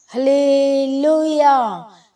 Hallelujah.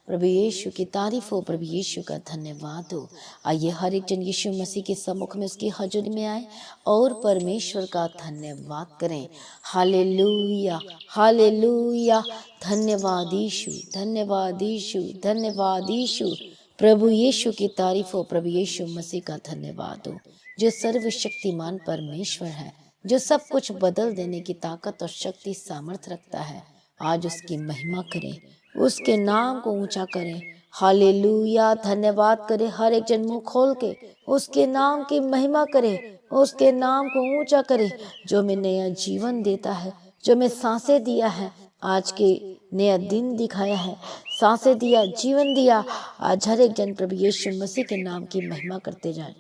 प्रभु यीशु की तारीफ हो, प्रभु यीशु का धन्यवाद हो। आइए हर एक जन यीशु मसीह के सम्मुख में उसकी हजूरी में आए और परमेश्वर का धन्यवाद करें। Hallelujah hallelujah. धन्यवाद यीशु, धन्यवाद यीशु, धन्यवाद यीशु। प्रभु यीशु की तारीफ हो, प्रभु यीशु मसीह का धन्यवाद हो, जो सर्वशक्तिमान परमेश्वर है, जो सब कुछ बदल देने की ताकत और शक्ति सामर्थ रखता है। आज उसकी महिमा करें, उसके नाम को ऊंचा करें। हालेलुया। धन्यवाद करें, हर एक जन मुंह खोल के उसके नाम की महिमा करे, उसके नाम को ऊंचा करे, जो हमें नया जीवन देता है, जो हमें सांसें दिया है, आज के नया दिन दिखाया है, सांसें दिया, जीवन दिया। आज हर एक जन प्रभु यीशु मसीह के नाम की महिमा करते जाए।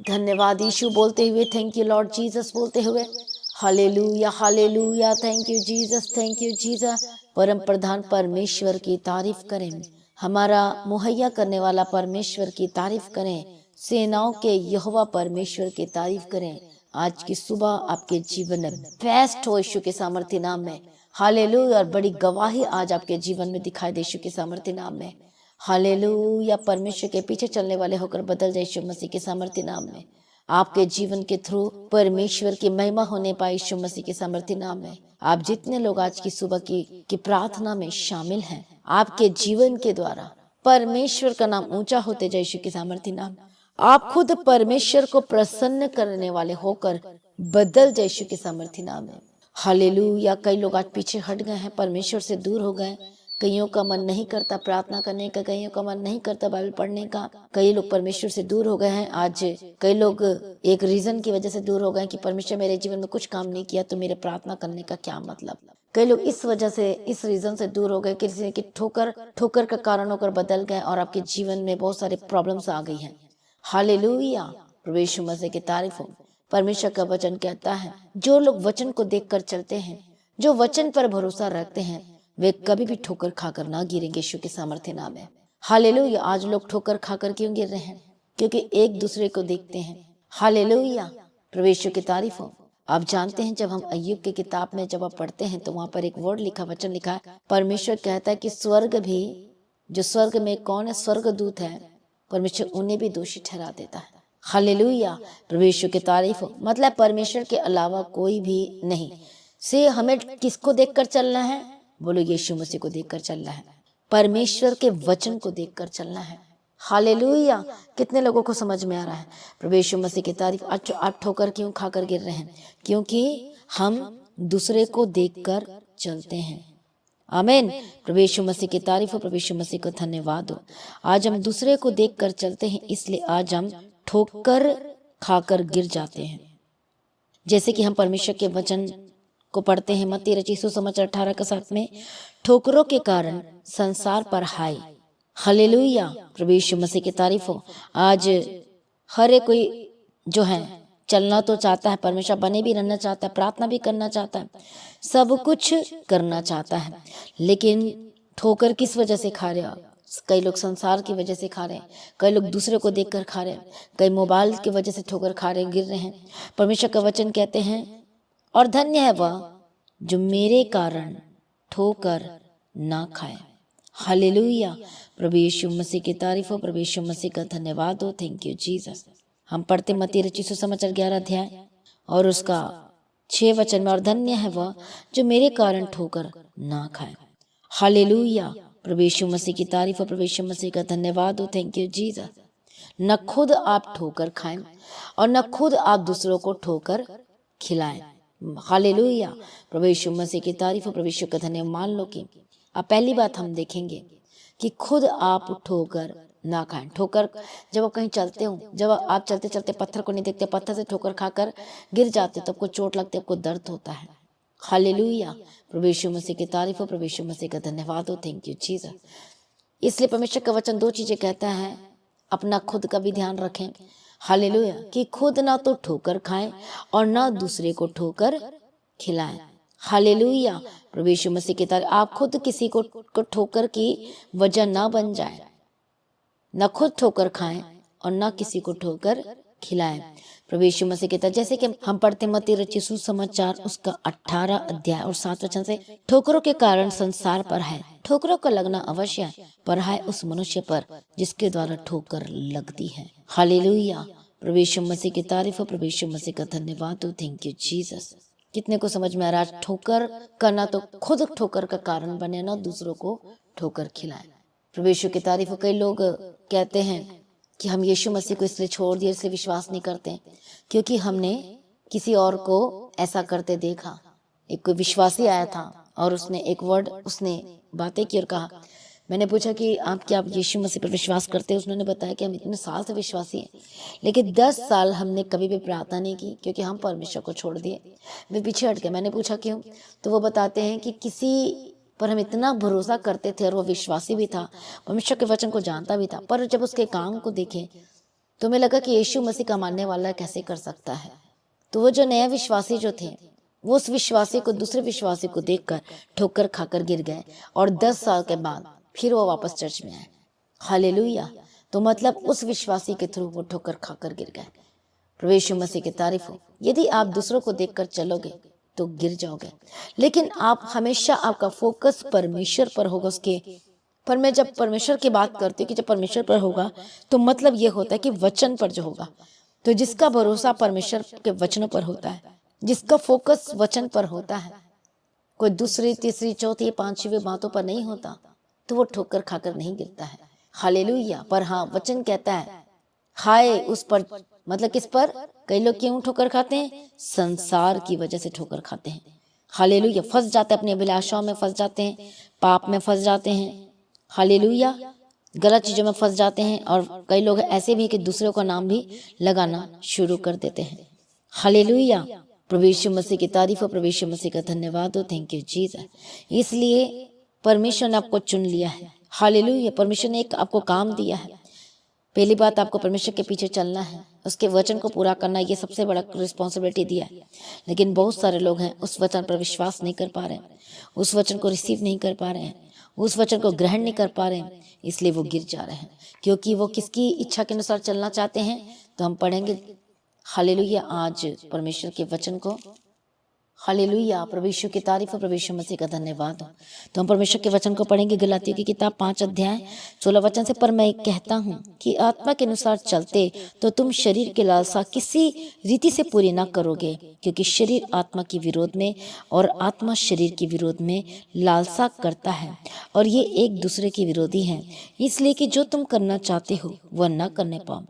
धन्यवाद यीशु बोलते हुए, थैंक यू लॉर्ड जीसस बोलते हुए, hallelujah hallelujah. Thank you Jesus, thank you Jesus. परम प्रधान परमेश्वर की तारीफ करें, हमारा मुहैया करने वाला परमेश्वर की तारीफ करें, सेनाओं के यहोवा परमेश्वर की तारीफ करें। आज की सुबह आपके जीवन में बेस्ट हो यीशु के सामर्थ्य नाम में। हालेलुया। और बड़ी गवाही आज आपके जीवन में दिखाई दे यीशु के सामर्थ्य नाम में। हालेलुया। परमेश्वर के पीछे चलने वाले होकर बदल जाए यीशु मसीह के सामर्थ्य नाम में। आपके जीवन के थ्रू परमेश्वर की महिमा होने पाए यीशु मसीह के सामर्थ्य नाम में। आप जितने लोग आज की सुबह की प्रार्थना में शामिल हैं, आपके जीवन के द्वारा परमेश्वर का नाम ऊंचा होते जाए यीशु के सामर्थ्य नाम। आप खुद परमेश्वर को प्रसन्न करने वाले होकर बदल जाए यीशु के सामर्थ्य नाम में। हालेलुया। कई लोग आज पीछे हट गए हैं, परमेश्वर से दूर हो गए। कईयों का मन नहीं करता प्रार्थना करने का, कईयों का मन नहीं करता बाइबल पढ़ने का। कई लोग परमेश्वर से दूर हो गए हैं। आज कई लोग एक रीजन की वजह से दूर हो गए कि परमेश्वर मेरे जीवन में कुछ काम नहीं किया तो मेरे प्रार्थना करने का क्या मतलब। कई लोग इस वजह से, इस रीजन से दूर हो गए, किसी की ठोकर का कारण होकर बदल गए और आपके जीवन में बहुत सारे प्रॉब्लम्स आ गई हैं। हालेलुया। प्रभु यीशु मसीह की तारीफ हो। परमेश्वर का वचन कहता है, जो लोग वचन को देखकर चलते हैं, जो वचन पर भरोसा रखते हैं, वे कभी भी ठोकर खाकर ना गिरेंगे यीशु के सामर्थ्य नाम है। हालेलुया। आज लोग ठोकर खाकर क्यों गिर रहे हैं? क्योंकि एक दूसरे को देखते हैं। हालेलुया। प्रभु यीशु की तारीफ हो। आप जानते हैं, जब हम अय्यूब की किताब में जब आप पढ़ते हैं तो वहां पर एक वर्ड लिखा, वचन लिखा है, परमेश्वर कहता है कि स्वर्ग भी, जो स्वर्ग में कौन है, स्वर्गदूत है, परमेश्वर उन्हें भी दोषी ठहरा देता है। हालेलुया। प्रभु यीशु की तारीफ हो। मतलब परमेश्वर के अलावा कोई भी नहीं। से हमें किसको देखकर चलना है? बोलो, यीशु मसीह को देखकर चलना है, परमेश्वर के वचन को देखकर चलना है। हालेलुया। कितने लोगों को समझ में आ रहा है? प्रभु यीशु मसीह की तारीफ। आप ठोकर क्यों खाकर गिर रहे हैं? क्योंकि हम दूसरे को देखकर चलते हैं। आमीन। प्रभु यीशु मसीह की तारीफ हो, प्रभु यीशु मसीह को धन्यवाद हो। आज हम दूसरे को देखकर चलते हैं, इसलिए आज हम ठोकर खाकर गिर जाते हैं। जैसे कि हम परमेश्वर के वचन को पढ़ते हैं, मत्ती रचित सुसमाचार 18:7 में, ठोकरों के कारण संसार पर हाय। हालेलुया। प्रभु यीशु मसीह की तारीफ हो। आज हर एक कोई जो है चलना तो चाहता है, परमेश्वर बने भी रहना चाहता है, प्रार्थना भी करना चाहता है, सब कुछ करना चाहता है, लेकिन ठोकर किस वजह से खा रहे हो? कई लोग संसार की वजह से खा रहे हैं, कई लोग दूसरे को देखकर खा रहे हैं, कई मोबाइल की वजह से ठोकर खा रहे हैं, गिर रहे हैं। परमेश्वर का वचन कहते हैं, और धन्य है वह जो मेरे कारण ठोकर ना खाए। हालेलुया। प्रभु यीशु मसीह की तारीफ हो, प्रभु यीशु मसीह का धन्यवाद हो। Thank you Jesus. हम पढ़ते मत्ती रचित सुसमाचार 11 अध्याय और उसका 6 वचन में, और धन्य है वह जो मेरे कारण ठोकर ना खाए। हालेलुया। प्रभु यीशु मसीह की तारीफ हो, प्रभु यीशु मसीह का धन्यवाद हो। Thank you Jesus. न खुद आप ठोकर खाएं और न खुद आप दूसरों को ठोकर खिलाएं। हालेलुया। प्रभु यीशु मसीह की तारीफ हो, प्रभु यीशु का धन्यवाद। मान लो कि अब पहली बात हम देखेंगे कि खुद आप ठोकर ना खाएं। ठोकर, जब आप कहीं चलते हो, जब आप चलते चलते पत्थर को नहीं देखते, पत्थर से ठोकर खाकर गिर जाते, तो आपको चोट लगती है, आपको दर्द होता है। हालेलुया। प्रभु यीशु मसीह की तारीफ हो, प्रभु यीशु मसीह का धन्यवाद हो। Thank you Jesus. इसलिए परमेश्वर का वचन 2 चीजें कहता है, अपना खुद का भी ध्यान रखें। हालेलुया। कि खुद ना तो ठोकर खाएं और ना दूसरे को ठोकर खिलाएं। हालेलुया। प्रभु यीशु मसीह की तारीफ। आप खुद किसी को ठोकर की वजह ना बन जाए, ना खुद ठोकर खाएं और ना किसी को ठोकर खिलाएं। प्रभु यीशु मसीह कहता है, जैसे कि हम पढ़ते मत्ती रचित सुसमाचार उसका 18 अध्याय और 7 वचन से, ठोकरों के कारण संसार पर है, ठोकरों का लगना अवश्य है, पर है उस मनुष्य पर जिसके द्वारा ठोकर लगती है। हालेलुया, प्रभु यीशु मसीह की तारीफ हो, प्रभु यीशु मसीह का धन्यवाद हो। Thank you Jesus. कितने को समझ में आ रहा है? ठोकर करना तो खुद ठोकर का कारण बने, ना दूसरों को ठोकर खिलाए। प्रभु यीशु की तारीफ हो। कई लोग कहते हैं कि हम यीशु मसीह को इसलिए छोड़ दिए, इसलिए विश्वास नहीं करते क्योंकि हमने किसी और को ऐसा करते देखा। एक कोई विश्वासी आया था और उसने एक वर्ड, उसने बातें की और कहा, मैंने पूछा कि आप क्या यीशु मसीह पर विश्वास करते हैं? उसने बताया कि हम इतने साल से विश्वासी हैं, लेकिन 10 साल हमने कभी भी प्रार्थना नहीं की क्योंकि हम परमेश्वर को छोड़ दिए, वे पीछे हट गए। मैंने पूछा क्यों? तो वो बताते हैं कि किसी पर हम इतना भरोसा करते थे और वो विश्वासी भी था, परमेश्वर के वचन को जानता भी था, पर जब उसके काम को देखे तो हमें लगा कि यीशु मसीह का मानने वाला कैसे कर सकता है। तो वो जो नया विश्वासी जो थे, वो उस विश्वासी को दूसरे विश्वासी को देखकर ठोकर खाकर गिर गए और 10 साल के बाद फिर वो वापस चर्च में आए। हालेलुया। तो मतलब उस विश्वासी के थ्रू वो ठोकर खाकर गिर गए। प्रभु यीशु मसीह की तारीफ हो। यदि आप दूसरों को देखकर चलोगे तो गिर जाओगे, लेकिन आप हमेशा, आपका फोकस परमेश्वर पर होगा उसके। पर मैं जब परमेश्वर की बात करती हूँ कि जब परमेश्वर पर होगा तो मतलब ये होता है कि वचन पर जो होगा, तो जिसका भरोसा परमेश्वर के वचनों पर होता है, जिसका फोकस वचन पर होता है, कोई दूसरी तीसरी चौथी पांचवी बातों पर नहीं होता, तो वो ठोकर खाकर नहीं गिरता है। हालेलुया। पर हाँ, वचन कहता है हाय उस पर, मतलब किस पर? कई लोग क्यों ठोकर खाते हैं? संसार की वजह से ठोकर खाते हैं। हालेलुया। फंस जाते हैं, अपनी अभिलाषाओं में फंस जाते हैं, पाप में फंस जाते हैं। हालेलुया। गलत चीजों में फंस जाते हैं। और कई लोग ऐसे भी कि दूसरों का नाम भी लगाना शुरू कर देते हैं। हालेलुया। प्रभु यीशु मसीह की तारीफ हो, प्रभु यीशु मसीह का धन्यवाद हो। Thank you Jesus. इसलिए परमेश्वर ने आपको चुन लिया है। हालेलुया। परमेश्वर ने एक आपको काम दिया है। पहली बात, आपको परमेश्वर के पीछे चलना है, उसके वचन को पूरा करना, ये सबसे बड़ा रिस्पॉन्सिबिलिटी दिया है। लेकिन बहुत सारे लोग हैं उस वचन पर विश्वास नहीं कर पा रहे हैं, उस वचन को रिसीव नहीं कर पा रहे हैं, उस वचन को ग्रहण नहीं कर पा रहे हैं, इसलिए वो गिर जा रहे हैं। क्योंकि वो किसकी इच्छा के अनुसार चलना चाहते हैं। तो हम पढ़ेंगे हालेलुया आज परमेश्वर के वचन को। हालेलुया। प्रभु यीशु की तारीफ हो, प्रभु यीशु मसीह का धन्यवाद हो। तो हम परमेश्वर के वचन को पढ़ेंगे। गलातियों की किताब 5 अध्याय 16 वचन से, पर मैं कहता हूँ कि आत्मा के अनुसार चलते तो तुम शरीर की लालसा किसी रीति से पूरी ना करोगे, क्योंकि शरीर आत्मा के विरोध में और आत्मा शरीर के विरोध में लालसा करता है, और ये एक दूसरे के विरोधी हैं, इसलिए कि जो तुम करना चाहते हो वह न करने पाओ।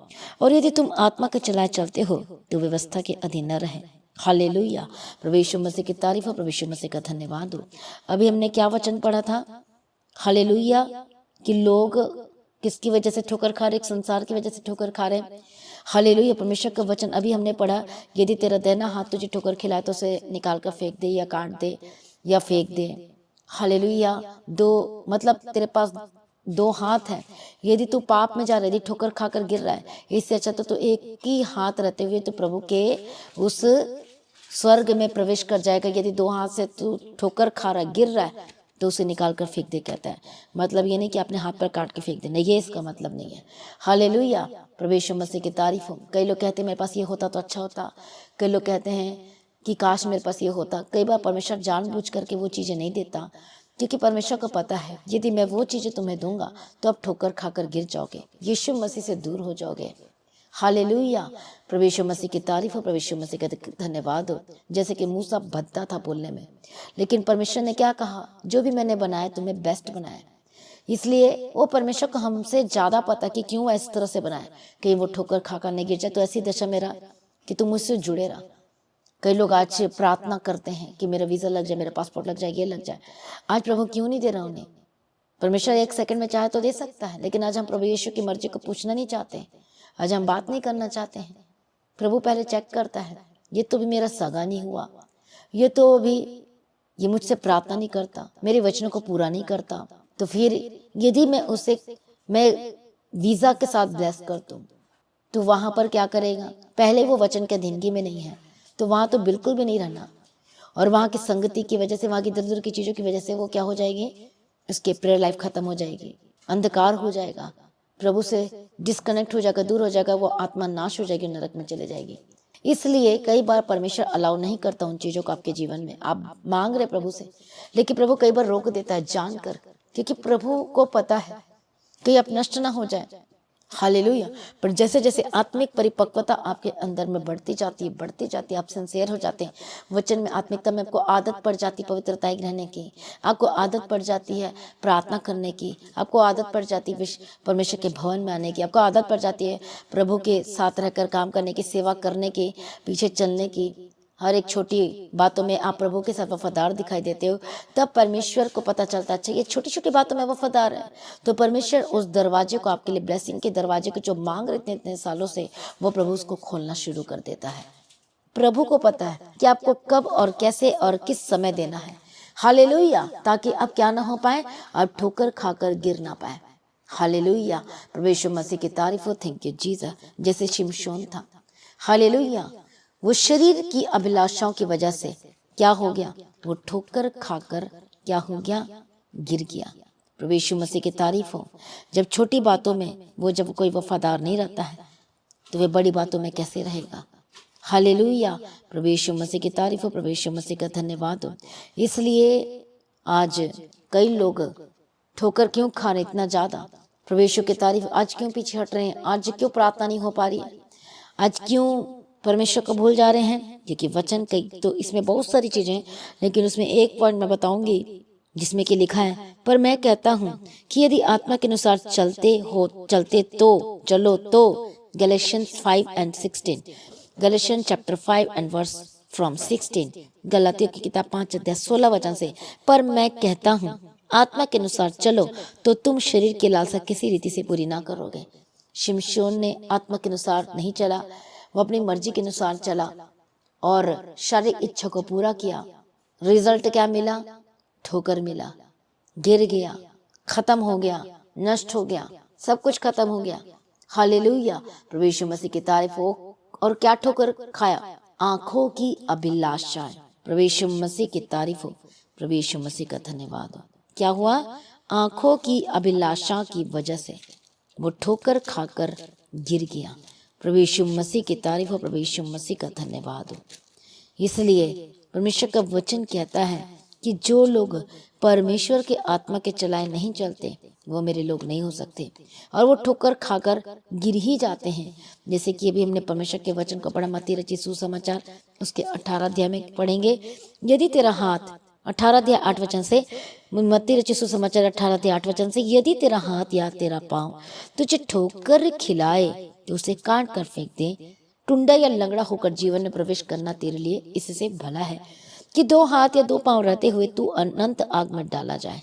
और यदि तुम आत्मा के चलाए चलते हो तो व्यवस्था के अधीन न रहे। हालेलुया। प्रभु यीशु मसीह की तारीफ हो, प्रभु यीशु मसीह का धन्यवाद हो। अभी हमने क्या वचन पढ़ा था? हालेलुया। कि लोग किसकी वजह से ठोकर खा रहे? संसार की वजह से ठोकर खा रहे। हालेलुया। परमेश्वर का वचन अभी हमने पढ़ा, यदि तेरा दाहिना हाथ तुझे ठोकर खिलाए तो उसे निकाल कर फेंक दे, या काट दे, या फेंक दे। हालेलुया। दो मतलब तेरे पास 2 हाथ है, यदि तू पाप में जा रहा है, यदि ठोकर खाकर गिर रहा है, इससे अच्छा तो एक ही हाथ रहते हुए तो प्रभु के उस स्वर्ग में प्रवेश कर जाएगा। यदि 2 हाथ से तू ठोकर खा रहा, गिर रहा है, तो उसे निकाल कर फेंक दे, कहता है। मतलब ये नहीं कि अपने हाथ पर काट के फेंक देना, ये इसका मतलब नहीं है। हालेलुया। प्रभु यीशु मसीह की तारीफ हो। कई लोग कहते हैं मेरे पास ये होता तो अच्छा होता, कई लोग कहते हैं कि काश मेरे पास ये होता। कई बार परमेश्वर जानबूझ करके वो चीज़ें नहीं देता, क्योंकि परमेश्वर को पता है यदि मैं वो चीज़ें तुम्हें दूंगा तो अब ठोकर खाकर गिर जाओगे, यीशु मसीह से दूर हो जाओगे। हालेलुया। प्रभु यीशु मसीह की तारीफ हो, प्रभु यीशु मसीह का धन्यवाद हो। जैसे कि मूसा भद्दा था बोलने में, लेकिन परमेश्वर ने क्या कहा? जो भी मैंने बनाया तुम्हें बेस्ट बनाया। इसलिए वो परमेश्वर को हमसे ज़्यादा पता कि क्यों इस तरह से बनाया, कहीं वो ठोकर खाकर नहीं गिर जाए। तो ऐसी दशा मेरा कि तुम मुझसे जुड़े रहा। कई लोग आज प्रार्थना करते हैं कि मेरा वीज़ा लग जाए, मेरा पासपोर्ट लग जाए, ये लग जाए। आज प्रभु क्यों नहीं दे रहा उन्हें? परमेश्वर 1 सेकंड में चाहे तो दे सकता है, लेकिन आज हम प्रभु यीशु की मर्जी को पूछना नहीं चाहते। आज हम बात नहीं करना चाहते हैं। प्रभु पहले चेक करता है, ये तो भी मेरा सगा नहीं हुआ, ये तो भी ये मुझसे प्रार्थना नहीं करता, मेरे वचनों को पूरा नहीं करता। तो फिर यदि मैं वीज़ा के साथ ब्लेस कर दूं, तो वहां पर क्या करेगा? पहले वो वचन के अधीनगी में नहीं है, तो वहां तो बिल्कुल भी नहीं रहना। और वहां की संगति की वजह से, वहां की दर दर की चीज़ों की वजह से वो क्या हो जाएगी? उसकी प्रेयर लाइफ खत्म हो जाएगी, अंधकार हो जाएगा, प्रभु से डिस्कनेक्ट हो जाएगा, दूर हो जाएगा, वो आत्मा नाश हो जाएगी, नरक में चले जाएगी। इसलिए कई बार परमेश्वर अलाउ नहीं करता उन चीज़ों को आपके जीवन में। आप मांग रहे प्रभु से, लेकिन प्रभु कई बार रोक देता है जानकर, क्योंकि प्रभु को पता है कि आप नष्ट ना हो जाए। हालेलुया। पर जैसे जैसे आत्मिक परिपक्वता आपके अंदर में बढ़ती जाती है, आप सिंसियर हो जाते हैं वचन में, आत्मिकता में, आपको आदत पड़ जाती है पवित्रता की रहने की, आपको आदत पड़ जाती है प्रार्थना करने की, आपको आदत पड़ जाती है परमेश्वर के भवन में आने की, आपको आदत पड़ जाती है प्रभु के साथ रहकर काम करने की, सेवा करने की, पीछे चलने की। हर एक छोटी बातों में आप प्रभु के साथ वफादार दिखाई देते हो, तब परमेश्वर को पता चलता है अच्छा ये छोटी छोटी बातों में वफादार है, तो परमेश्वर उस दरवाजे को, आपके लिए ब्लेसिंग के दरवाजे को जो मांग रहे थे इतने सालों से, वो प्रभु उसको खोलना शुरू कर देता है। प्रभु को पता है कि आपको कब और कैसे और किस समय देना है। हालेलुया। ताकि अब क्या ना हो पाए, अब ठोकर खाकर गिर ना पाए। हालेलुया। प्रभु यीशु मसीह की तारीफ हो। Thank you Jesus. जैसे शिमशोन था, हालेलुया, वो शरीर की अभिलाषाओं की वजह से क्या हो गया, वो ठोकर खाकर क्या हो गया, गिर गया। प्रभु यीशु मसीह की तारीफ हो। जब छोटी बातों में वो जब कोई वफादार नहीं रहता है, तो वे बड़ी बातों में कैसे रहेगा। हालेलुया। प्रभु यीशु मसीह की तारीफ हो। प्रभु यीशु मसीह का धन्यवाद हो। इसलिए आज कई लोग ठोकर क्यों खा रहे इतना ज्यादा, प्रभु यीशु की तारीफ, आज क्यों पीछे हट रहे हैं, आज क्यों प्रार्थना नहीं हो पा रही है, आज क्यों परमेश्वर को भूल जा रहे हैं। क्योंकि वचन कई तो इसमें बहुत सारी चीजें, लेकिन उसमें एक पॉइंट मैं बताऊंगी जिसमें कि लिखा है, पर मैं कहता हूँ कि यदि आत्मा के अनुसार चलते तो चलो तो। Galatians 5:16, Galatian chapter 5 and verse from 16, गलातियों की किताब 5:16 वचन से, पर मैं कहता हूँ आत्मा के अनुसार चलो तो तुम शरीर की लालसा किसी रीति से पूरी ना करोगे। शिमशोन ने आत्मा के अनुसार नहीं चला, वो अपनी मर्जी के अनुसार चला और शारीरिक इच्छा को पूरा किया। रिजल्ट क्या मिला, ठोकर मिला, गिर गया, खत्म हो गया, नष्ट हो गया, सब कुछ खत्म हो गया। हालेलुया। प्रभु यीशु मसीह की तारीफ हो। और क्या ठोकर खाया, आंखों की अभिलाषाएं। प्रभु यीशु मसीह की तारीफ हो। प्रभु यीशु मसीह का धन्यवाद हो। क्या हुआ, आंखों की अभिलाषा की वजह से वो ठोकर खाकर गिर गया। प्रभु यीशु मसीह की तारीफ हो। प्रभु यीशु मसीह का धन्यवाद हो। इसलिए परमेश्वर का वचन कहता है कि जो लोग परमेश्वर के आत्मा के चलाए नहीं चलते, वो मेरे लोग नहीं हो सकते, और वो ठोकर खाकर गिर ही जाते हैं। जैसे कि अभी हमने परमेश्वर के वचन को पढ़ा, मत्ती रचित सुसमाचार उसके 18 अध्याय में पढ़ेंगे, यदि तेरा हाथ, 18 अध्याय 8 वचन से, मत्ती रचित सुसमाचार 18 अध्याय 8 वचन से, यदि तेरा हाथ या तेरा पाँव तुझे ठोकर खिलाए तो उसे काट कर फेंक दे। टुंडा या लंगड़ा होकर जीवन में प्रवेश करना तेरे लिए इससे भला है कि 2 हाथ या 2 पांव रहते हुए तू अनंत आग में डाला जाए।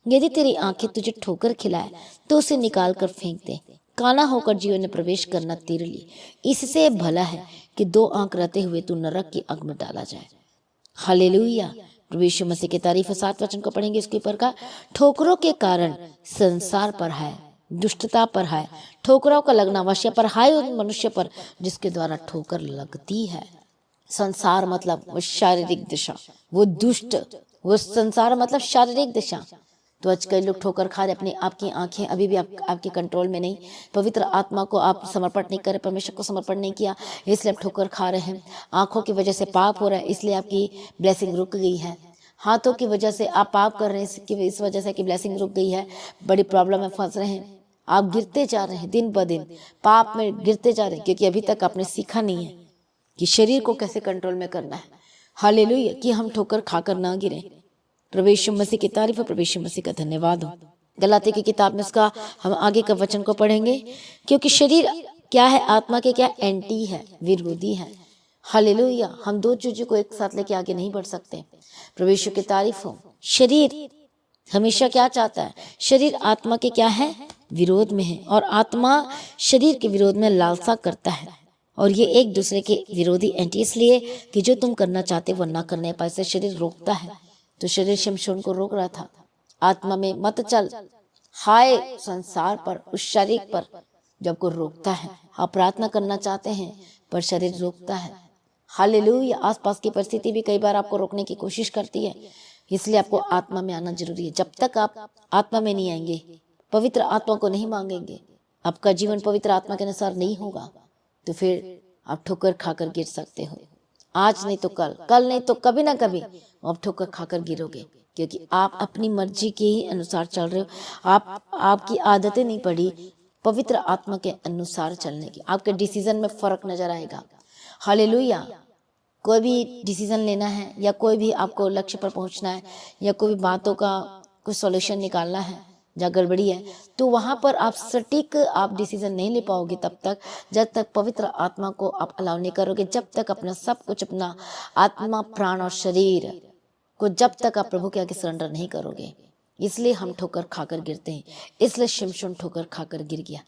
यदि तेरी आंखें तुझे ठोकर खिलाए तो उसे निकाल कर फेंक दे। काना होकर जीवन में प्रवेश करना तेरे लिए इससे भला है कि 2 आंख रहते हुए तू नरक की आग में डाला जाए। हालेलुया। प्रभु यीशु मसीह की तारीफ। 7 वचन को पढ़ेंगे इसके ऊपर का, ठोकरों के कारण संसार पर है, दुष्टता पर है, ठोकरों का लगना अवश्य पर हाय उन मनुष्य पर जिसके द्वारा ठोकर लगती है। संसार मतलब वो शारीरिक दिशा, वो दुष्ट, वो संसार मतलब शारीरिक दिशा। तो आज कई लोग ठोकर खा रहे, अपनी आपकी आंखें अभी भी आपके कंट्रोल में नहीं, पवित्र आत्मा को आप समर्पण नहीं करे, परमेश्वर को समर्पण नहीं किया, इसलिए आप ठोकर खा रहे हैं। आंखों की वजह से पाप हो रहा है, इसलिए आपकी ब्लेसिंग रुक गई है। हाथों की वजह से आप पाप कर रहे हैं, इस वजह से कि ब्लेसिंग रुक गई है, बड़ी प्रॉब्लम में फंस रहे हैं। आप गिरते जा रहे हैं, दिन ब दिन पाप में गिरते जा रहे हैं, क्योंकि अभी तक आपने सीखा नहीं है कि शरीर को कैसे कंट्रोल में करना है। हालेलुया। कि हम ठोकर खाकर ना गिरे। प्रभु यीशु मसीह की तारीफ है। प्रभु यीशु मसीह का धन्यवाद हो। गलातियों की किताब में इसका हम आगे का वचन को पढ़ेंगे, क्योंकि शरीर क्या है, आत्मा के क्या एंटी है, विरोधी है। हालेलुया। हम 2 चीजों को एक साथ लेके आगे नहीं बढ़ सकते। प्रभु यीशु की तारीफ हो। शरीर हमेशा क्या चाहता है, शरीर आत्मा के क्या है, विरोध में है, और आत्मा शरीर के विरोध में लालसा करता है, और ये एक दूसरे के विरोधी एंटी, इसलिए कि जो तुम करना चाहते वो ना करने पाए से शरीर रोकता है। तो शरीर शिमशोन को रोक रहा था, आत्मा में मत चल, हाय संसार पर, उस शरीर पर जब को रोकता है। आप प्रार्थना करना चाहते हैं पर शरीर रोकता है। हालेलुया। आसपास की परिस्थिति भी कई बार आपको रोकने की कोशिश करती है, इसलिए आपको आत्मा में आना जरूरी है। जब तक आप आत्मा में नहीं आएंगे, पवित्र आत्मा को नहीं मांगेंगे, आपका जीवन पवित्र आत्मा के अनुसार नहीं होगा, तो फिर आप ठोकर खाकर गिर सकते हो। आज नहीं तो कल, कल नहीं तो कभी ना कभी आप ठोकर खाकर गिरोगे, क्योंकि आप अपनी मर्जी के ही अनुसार चल रहे हो। आपकी आदतें नहीं पड़ी पवित्र आत्मा के अनुसार चलने की। आपके डिसीजन में फर्क नजर आएगा। हालेलुया। कोई भी डिसीजन लेना है या कोई भी आपको लक्ष्य पर पहुंचना है या कोई भी बातों का कुछ सॉल्यूशन निकालना है जहाँ गड़बड़ी है, तो वहाँ पर आप सटीक आप डिसीजन नहीं ले पाओगे तब तक, जब तक पवित्र आत्मा को आप अलाउ नहीं करोगे, जब तक अपना सब कुछ, अपना आत्मा, प्राण और शरीर को जब तक आप प्रभु के आगे सरेंडर नहीं करोगे। इसलिए हम ठोकर खाकर गिरते हैं। इसलिए शिमशोन ठोकर खाकर गिर गया।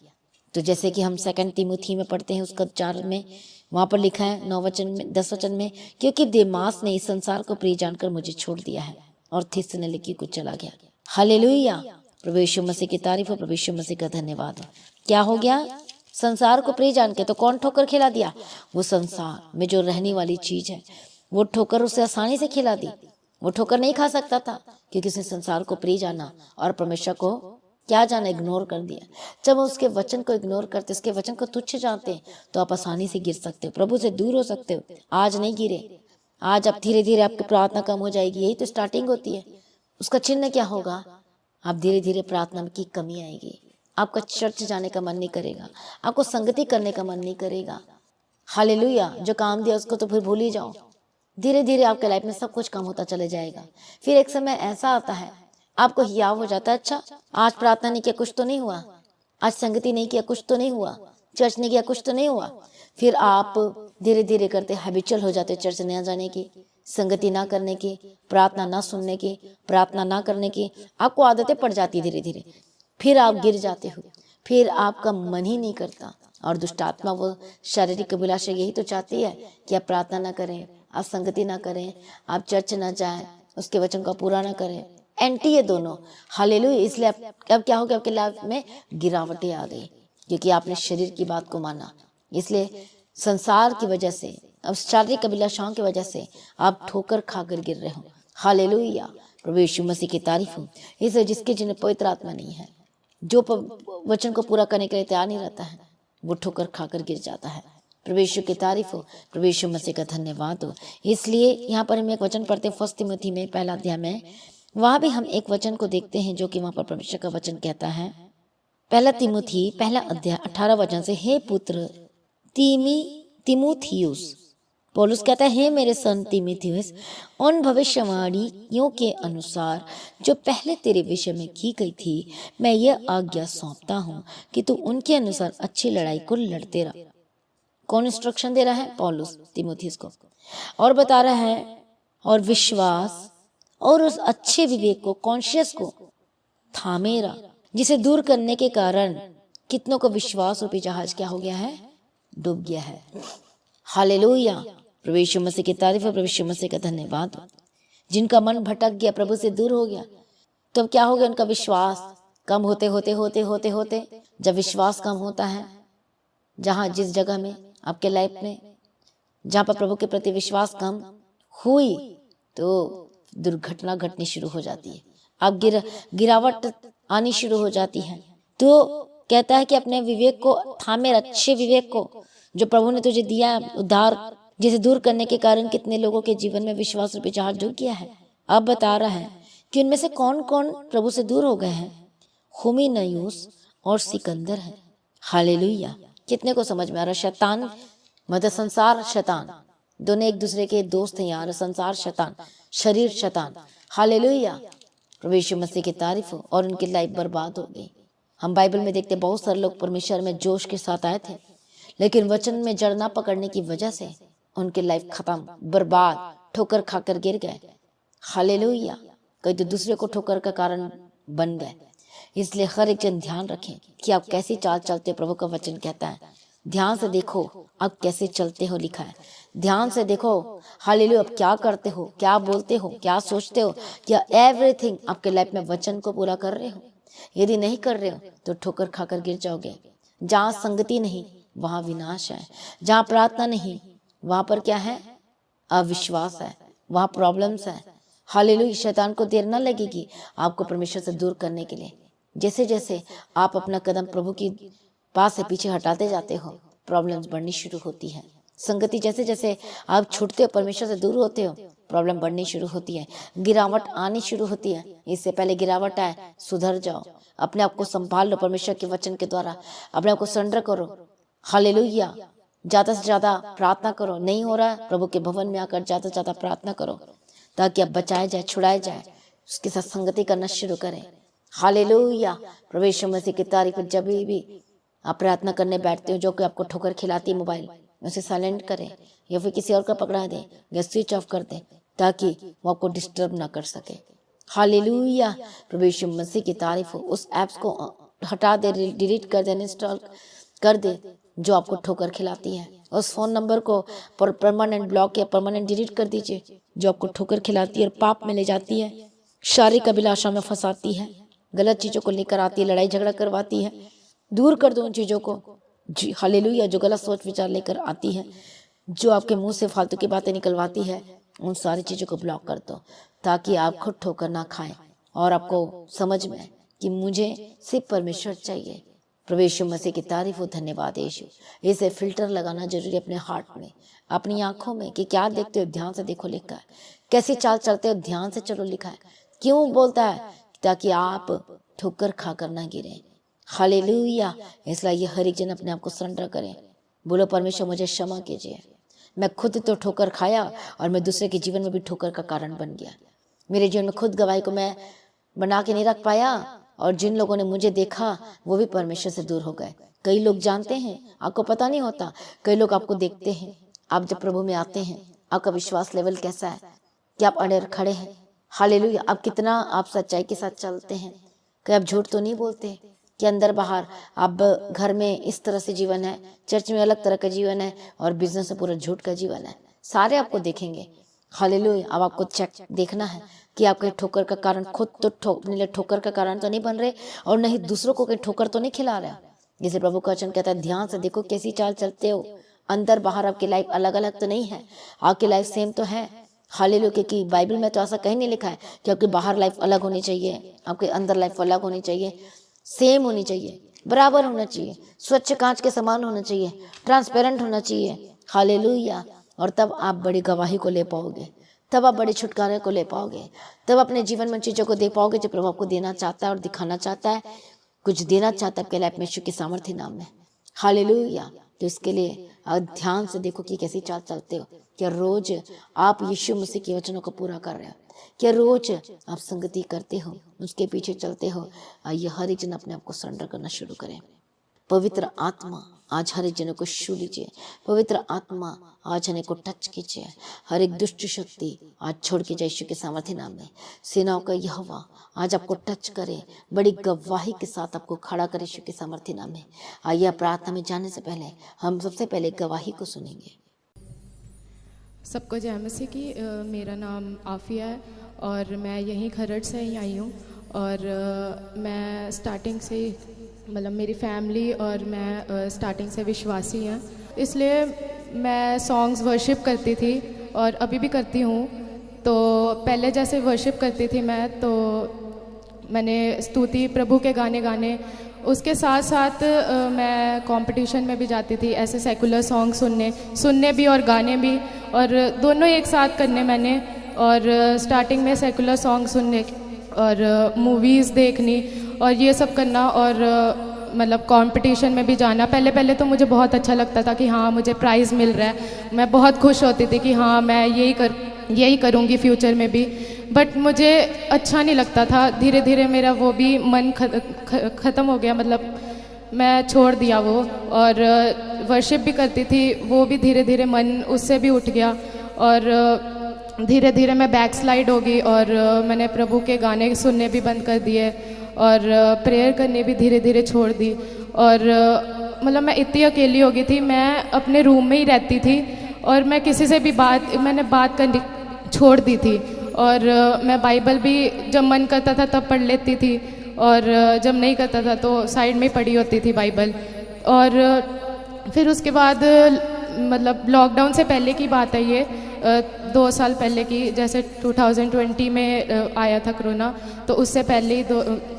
तो जैसे कि हम 2 तीमुथी में पढ़ते हैं उसका 4 में, वहाँ पर लिखा है 9 वचन में, 10 वचन में, क्योंकि देमास ने इस संसार को प्रिय जानकर मुझे छोड़ दिया है और थिस्सलुनीके को चला गया। हालेलुया। प्रभु यीशु मसीह की तारीफ हो, प्रभु यीशु मसीह का धन्यवाद हो। क्या हो गया? संसार को प्रिय जान के। तो कौन ठोकर खिला दिया? वो संसार में जो रहने वाली चीज है, वो ठोकर उसे आसानी से खिला दी। वो ठोकर नहीं खा सकता था क्योंकि उसने संसार को प्रिय जाना और परमेश्वर को क्या जाना, इग्नोर कर दिया। जब उसके वचन को इग्नोर करते, उसके वचन को तुच्छ जानते, तो आप आसानी से गिर सकते हो, प्रभु से दूर हो सकते हो। आज नहीं गिरे, आज आप धीरे धीरे आपकी प्रार्थना कम हो जाएगी। यही तो स्टार्टिंग होती है। उसका चिन्ह क्या होगा? आप धीरे धीरे प्रार्थना की कमी आएगी। आपका चर्च जाने का मन नहीं करेगा, आपको संगति करने का मन नहीं करेगा। हालेलुया। जो काम दिया उसको तो फिर भूल ही जाओ। धीरे धीरे आपके लाइफ में सब कुछ कम होता चले जाएगा। फिर एक समय ऐसा आता है आपको हियाव हो जाता है, अच्छा आज प्रार्थना नहीं किया कुछ तो नहीं हुआ, आज संगति नहीं किया कुछ तो नहीं हुआ, चर्च नहीं किया कुछ तो नहीं हुआ। फिर आप धीरे धीरे करते हैबिचुअल हो जाते, चर्च न जाने की, संगति ना करने की, प्रार्थना ना सुनने की, प्रार्थना ना करने की, आपको आदतें पड़ जाती धीरे धीरे। फिर आप गिर जाते हो, फिर आपका मन ही नहीं करता। और दुष्ट आत्मा, वो शारीरिक अभिलाषा यही तो चाहती है कि आप प्रार्थना ना करें, आप संगति ना करें, आप चर्च ना जाएं, उसके वचन को पूरा ना करें। एंटी ये दोनों। हालेलुया। इसलिए अब क्या हो गया? आपके लाइफ में गिरावटें आ गई क्योंकि आपने शरीर की बात को माना। इसलिए संसार की वजह से, अब शारीरिक अभिलाषाओं की वजह से आप ठोकर खाकर गिर रहे हो। हालेलुया। प्रभु यीशु मसीह की तारीफ हो। इसलिए जिसके जिन्हें पवित्र आत्मा नहीं है, जो वचन को पूरा करने के लिए तैयार नहीं रहता है, वो ठोकर खाकर गिर जाता है। प्रभु यीशु की तारीफ हो, प्रभु यीशु मसीह का धन्यवाद हो। इसलिए यहाँ पर हम एक वचन पढ़ते हैं 1 तीमुथी में 1 अध्याय में। वहाँ भी हम एक वचन को देखते हैं जो कि वहाँ पर परमेश्वर का वचन कहता है। 1 तीमुथी 1 अध्याय 18 वचन से, हे पुत्र तीमुथियुस, पौलुस कहता है, हे मेरे सन तीमुथियुस, उन भविष्यवाणियों के अनुसार जो पहले तेरे विषय में की गई थी, मैं यह आज्ञा सौंपता हूँ कि तू उनके अनुसार अच्छी लड़ाई को लड़ते रह। कौन इंस्ट्रक्शन दे रहा है? पौलुस तीमुथियुस को। और बता रहा है, और विश्वास और उस अच्छे विवेक को, कॉन्शियस को थामे रहा, जिसे दूर करने के कारण कितनों को विश्वास रूपी जहाज क्या हो गया है? डूब गया है। हालेलुया। प्रभु यीशु मसीह की तारीफ है, प्रभु यीशु मसीह का धन्यवाद। जिनका मन भटक गया, प्रभु से दूर हो गया, तो क्या हो गया? उनका विश्वास कम होते होते होते होते होते, जब विश्वास कम होता है, जहाँ जिस जगह में आपके लाइफ में जहाँ पर प्रभु के प्रति विश्वास कम हुई, तो दुर्घटना घटनी शुरू हो जाती है। अब गिरावट आनी शुरू हो जाती है। तो कहता है कि अपने विवेक को थामे, अच्छे विवेक को जो प्रभु ने तुझे दिया, उद्धार जिसे दूर करने के कारण कितने लोगों के जीवन में विश्वास रूपी जहाज डूब गया है। अब बता रहा है कि उनमें से कौन कौन प्रभु से दूर हो गए हैं। हुमिनयुस और सिकंदर है। हालेलुया। कितने को समझ में आ रहा? शैतान मतलब संसार, शैतान दोनों एक दूसरे के दोस्त हैं यार। संसार शैतान, शरीर शैतान। हालेलुया। प्रभु यीशु मसीह की तारीफ हो। और उनकी लाइफ बर्बाद हो गई। हम बाइबल में देखते बहुत सारे लोग परमेश्वर में जोश के साथ आए थे, लेकिन वचन में जड़ ना पकड़ने की वजह से उनकी लाइफ खत्म, बर्बाद, ठोकर खाकर गिर गए। हालेलुया। कई तो दूसरे को ठोकर का कारण बन गए। इसलिए हर एक जन ध्यान रखें कि आप कैसी चाल चलते हो। प्रभु का वचन कहता है ध्यान से देखो आप कैसे चलते हो, लिखा है ध्यान से देखो। हालेलुया। आप क्या करते हो, क्या बोलते हो, क्या सोचते हो, क्या एवरीथिंग आपके लाइफ में वचन को पूरा कर रहे हो? यदि नहीं कर रहे हो तो ठोकर खाकर गिर जाओगे। जहाँ संगति नहीं वहाँ विनाश है, जहाँ प्रार्थना नहीं वहाँ पर क्या है? अविश्वास है, वहाँ प्रॉब्लम्स है। हालेलुया। शैतान को देर न लगेगी आपको परमेश्वर से दूर करने के लिए। जैसे जैसे आप अपना कदम प्रभु की पास से पीछे हटाते जाते हो, प्रॉब्लम्स बढ़नी शुरू होती है। संगति जैसे जैसे आप छूटते हो, परमेश्वर से दूर होते हो, प्रॉब्लम बढ़नी शुरू होती है, गिरावट आनी शुरू होती है। इससे पहले गिरावट आए, सुधर जाओ, अपने आप को संभाल लो परमेश्वर के वचन के द्वारा, अपने आप को सरेंडर करो। हालेलुया। ज़्यादा से ज़्यादा प्रार्थना करो, नहीं हो रहा है प्रभु के भवन में आकर ज़्यादा से ज़्यादा प्रार्थना करो, ताकि आप बचाए जाए, छुड़ाए जाए, उसके साथ संगति करना शुरू करें। हालेलुया। प्रभु यीशु मसीह की तारीफ। जब भी आप प्रार्थना करने बैठते हो, जो कि आपको ठोकर खिलाती है मोबाइल, उसे साइलेंट करें या फिर किसी और का पकड़ा दें या स्विच ऑफ कर दें, ताकि वो आपको डिस्टर्ब ना कर सके। हालेलुया। प्रभु यीशु मसीह की तारीफ हो। उस ऐप्स को हटा दे, डिलीट कर दे, इंस्टॉल कर दे जो आपको ठोकर खिलाती है। उस फ़ोन नंबर को परमानेंट ब्लॉक या परमानेंट डिलीट कर दीजिए जो आपको ठोकर खिलाती है और पाप में ले जाती है, शारीरिक अभिलाषा में फंसाती है, गलत चीज़ों को लेकर आती है, लड़ाई झगड़ा करवाती है। दूर कर दो उन चीज़ों को जी। हालेलुया। जो गलत सोच विचार लेकर आती है, जो आपके मुंह से फालतू की बातें निकलवाती है, उन सारी चीज़ों को ब्लॉक कर दो, ताकि आप खुद ठोकर ना खाएं और आपको समझ में कि मुझे सिर्फ परमेश्वर चाहिए। प्रभु यीशु मसीह की तारीफ हो। धन्यवाद यीशु। इसे फिल्टर लगाना जरूरी अपने हार्ट में, अपनी आंखों में, कि क्या देखते हो ध्यान से देखो लिखा है, कैसी चाल चलते हो ध्यान से चलो लिखा है। क्यों बोलता है? ताकि आप ठोकर खाकर ना गिरे। हालेलुया। इसलिए ये हर एक जन अपने आप को सरेंडर करें, बोलो परमेश्वर मुझे क्षमा कीजिए, मैं खुद तो ठोकर खाया और मैं दूसरे के जीवन में भी ठोकर का कारण बन गया। मेरे जीवन में खुद गवाही को मैं बना के नहीं रख पाया, और जिन लोगों ने मुझे देखा वो भी परमेश्वर से दूर हो गए। कई लोग जानते हैं, आपको पता नहीं होता। कई लोग आपको देखते हैं, आप जब प्रभु में आते हैं, आपका विश्वास लेवल कैसा है, कि आप अड़े खड़े हैं। हालेलुया। आप कितना आप सच्चाई के साथ चलते हैं, कि आप झूठ तो नहीं बोलते, कि अंदर बाहर आप घर में इस तरह से जीवन है, चर्च में अलग तरह का जीवन है, और बिजनेस में पूरा झूठ का जीवन है। सारे आपको देखेंगे। हालेलुया। अब आपको चेक देखना है कि आप कहीं ठोकर का कारण खुद तो अपने लिए ठोकर का कारण तो नहीं बन रहे, और नहीं दूसरों को कहीं ठोकर तो नहीं खिला रहे। जैसे प्रभु का वचन कहता है, ध्यान से देखो कैसी चाल चलते हो, अंदर बाहर आपकी लाइफ अलग अलग तो नहीं है, आपकी लाइफ सेम तो है। हालेलुया। क्योंकि बाइबल में तो ऐसा कहीं नहीं लिखा है कि आपकी बाहर लाइफ अलग होनी चाहिए, आपके अंदर लाइफ अलग होनी चाहिए, सेम होनी चाहिए, बराबर होना चाहिए, स्वच्छ कांच के समान होना चाहिए, ट्रांसपेरेंट होना चाहिए। हालेलुया। और तब आप बड़ी गवाही को ले पाओगे, तब आप बड़े छुटकारे को ले पाओगे, तब अपने जीवन में चीज़ों को दे पाओगे जो प्रभु आपको देना चाहता है और दिखाना चाहता है, कुछ देना चाहता है आपके लाइफ में, यीशु के सामर्थ्य नाम में। हालेलुया। तो इसके लिए ध्यान से देखो कि कैसी चाल चलते हो। क्या रोज आप यीशु मसीह के वचनों को पूरा कर रहे हो? क्या रोज आप संगति करते हो, उसके पीछे चलते हो? आइए हर एक जन अपने आप को सरेंडर करना शुरू करें। पवित्र आत्मा आज हर एक जन को छू लीजिए। पवित्र आत्मा आज हमें को टच कीजिए। हर एक दुष्ट शक्ति आज छोड़ के जाए यीशु के सामर्थ्य नाम में। सेनाओं का यहोवा आज आपको टच करे, बड़ी गवाही के साथ आपको खड़ा करे यीशु के सामर्थ्य नाम में। आइए प्रार्थना में जाने से पहले हम सबसे पहले गवाही को सुनेंगे। सबको जय मसीह की। मेरा नाम आफिया है और मैं यहीं खरड़ से ही आई हूँ। और मैं स्टार्टिंग से मतलब मेरी फैमिली और मैं स्टार्टिंग से विश्वासी हैं, इसलिए मैं सॉन्ग्स वर्शिप करती थी और अभी भी करती हूँ। तो पहले जैसे वर्शिप करती थी मैं, तो मैंने स्तुति प्रभु के गाने गाने, उसके साथ साथ मैं कंपटीशन में भी जाती थी ऐसे सेकुलर सॉन्ग सुनने भी और गाने भी, और दोनों एक साथ करने मैंने। और स्टार्टिंग में सेकुलर सॉन्ग सुनने और मूवीज़ देखनी और ये सब करना, और मतलब कंपटीशन में भी जाना। पहले तो मुझे बहुत अच्छा लगता था कि हाँ मुझे प्राइज़ मिल रहा है, मैं बहुत खुश होती थी कि हाँ मैं यही करूँगी फ्यूचर में भी। बट मुझे अच्छा नहीं लगता था। धीरे धीरे मेरा वो भी मन ख़त्म हो गया, मतलब मैं छोड़ दिया वो। और वर्शिप भी करती थी, वो भी धीरे धीरे मन उससे भी उठ गया, और धीरे धीरे मैं बैकस्लाइड हो गई और मैंने प्रभु के गाने सुनने भी बंद कर दिए और प्रेयर करने भी धीरे धीरे छोड़ दी। और मतलब मैं इतनी अकेली हो गई थी, मैं अपने रूम में ही रहती थी और मैं किसी से भी मैंने बात करनी छोड़ दी थी। और मैं बाइबल भी जब मन करता था तब पढ़ लेती थी, और जब नहीं करता था तो साइड में पढ़ी होती थी बाइबल। और फिर उसके बाद मतलब लॉकडाउन से पहले की बात है ये, 2 साल पहले की, जैसे 2020 में आया था कोरोना, तो उससे पहले ही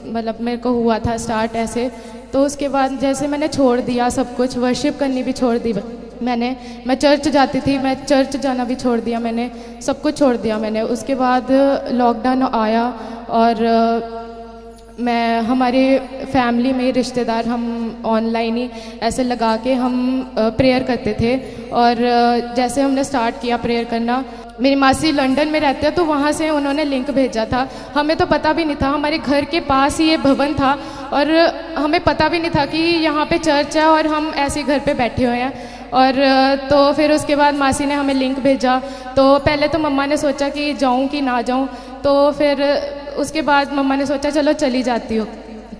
मतलब मेरे को हुआ था स्टार्ट ऐसे। तो उसके बाद जैसे मैंने छोड़ दिया सब कुछ, वर्शिप करनी भी छोड़ दी मैं चर्च जाती थी, मैं चर्च जाना भी छोड़ दिया मैंने, सब कुछ छोड़ दिया मैंने। उसके बाद लॉकडाउन आया और मैं हमारे फैमिली में रिश्तेदार हम ऑनलाइन ही ऐसे लगा के हम प्रेयर करते थे। और जैसे हमने स्टार्ट किया प्रेयर करना, मेरी मासी लंदन में रहते हैं तो वहाँ से उन्होंने लिंक भेजा था। हमें तो पता भी नहीं था, हमारे घर के पास ही ये भवन था और हमें पता भी नहीं था कि यहाँ पे चर्च है और हम ऐसे घर पे बैठे हुए हैं। और तो फिर उसके बाद मासी ने हमें लिंक भेजा। तो पहले तो मम्मा ने सोचा कि जाऊँ कि ना जाऊँ, तो फिर उसके बाद मम्मा ने सोचा चलो चली जाती हूँ।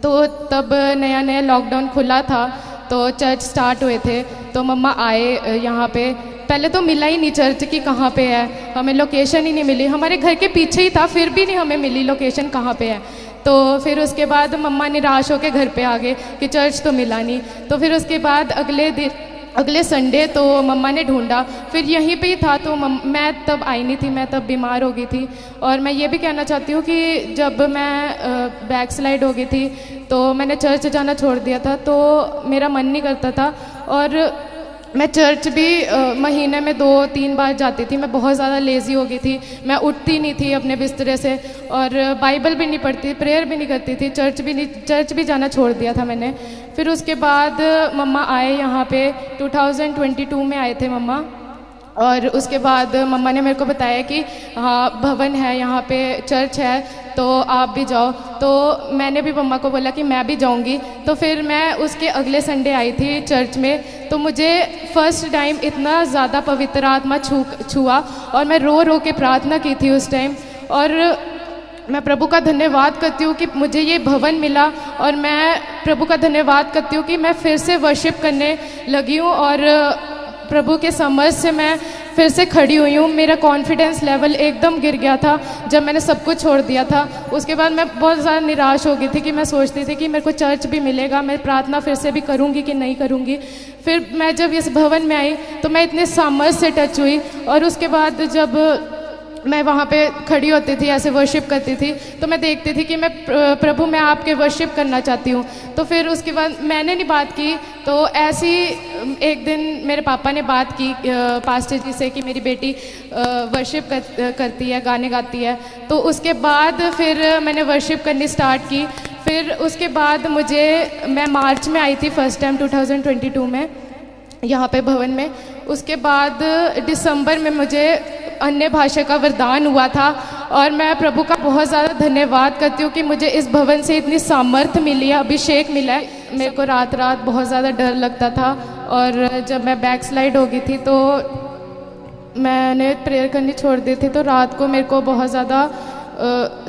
तो तब नया नया लॉकडाउन खुला था तो चर्च स्टार्ट हुए थे, तो मम्मा आए यहाँ पे। पहले तो मिला ही नहीं चर्च की कहाँ पे है, हमें लोकेशन ही नहीं मिली। हमारे घर के पीछे ही था, फिर भी नहीं हमें मिली लोकेशन कहाँ पे है। तो फिर उसके बाद मम्मा निराश होकर घर पे आ गए कि चर्च तो मिला नहीं। तो फिर उसके बाद अगले संडे तो मम्मा ने ढूंढा, फिर यहीं पे ही था। तो मैं तब आई नहीं थी, मैं तब बीमार हो गई थी। और मैं ये भी कहना चाहती हूँ कि जब मैं बैक स्लाइड हो गई थी तो मैंने चर्च जाना छोड़ दिया था, तो मेरा मन नहीं करता था। और मैं चर्च भी महीने में 2-3 बार जाती थी। मैं बहुत ज़्यादा लेज़ी हो गई थी, मैं उठती नहीं थी अपने बिस्तरे से और बाइबल भी नहीं पढ़ती, प्रेयर भी नहीं करती थी, चर्च भी जाना छोड़ दिया था मैंने। फिर उसके बाद मम्मा आए यहाँ पे, 2022 में आए थे मम्मा। और उसके बाद मम्मा ने मेरे को बताया कि हाँ भवन है यहाँ पे, चर्च है, तो आप भी जाओ। तो मैंने भी मम्मा को बोला कि मैं भी जाऊँगी। तो फिर मैं उसके अगले संडे आई थी चर्च में। तो मुझे फर्स्ट टाइम इतना ज़्यादा पवित्र आत्मा छुआ और मैं रो रो के प्रार्थना की थी उस टाइम। और मैं प्रभु का धन्यवाद करती हूँ कि मुझे ये भवन मिला। और मैं प्रभु का धन्यवाद करती हूँ कि मैं फिर से वर्शिप करने लगी हूँ और प्रभु के समझ से मैं फिर से खड़ी हुई हूँ। मेरा कॉन्फिडेंस लेवल एकदम गिर गया था जब मैंने सब कुछ छोड़ दिया था। उसके बाद मैं बहुत ज़्यादा निराश हो गई थी कि मैं सोचती थी कि मेरे को चर्च भी मिलेगा, मैं प्रार्थना फिर से भी करूँगी कि नहीं करूँगी। फिर मैं जब इस भवन में आई तो मैं इतने सामर्थ से टच हुई। और उसके बाद जब मैं वहाँ पे खड़ी होती थी, ऐसे वर्शिप करती थी, तो मैं देखती थी कि मैं प्रभु मैं आपके वर्शिप करना चाहती हूँ। तो फिर उसके बाद मैंने नहीं बात की, तो ऐसी एक दिन मेरे पापा ने बात की पास्टर जी से कि मेरी बेटी वर्शिप करती है, गाने गाती है। तो उसके बाद फिर मैंने वर्शिप करनी स्टार्ट की। फिर उसके बाद मैं मार्च में आई थी फर्स्ट टाइम 2022 में यहाँ पे भवन में। उसके बाद दिसंबर में मुझे अन्य भाषा का वरदान हुआ था। और मैं प्रभु का बहुत ज़्यादा धन्यवाद करती हूँ कि मुझे इस भवन से इतनी सामर्थ्य मिली है, अभिषेक मिला है। मेरे को रात बहुत ज़्यादा डर लगता था। और जब मैं बैक स्लाइड हो गई थी तो मैंने प्रेयर करनी छोड़ दी थी। तो रात को मेरे को बहुत ज़्यादा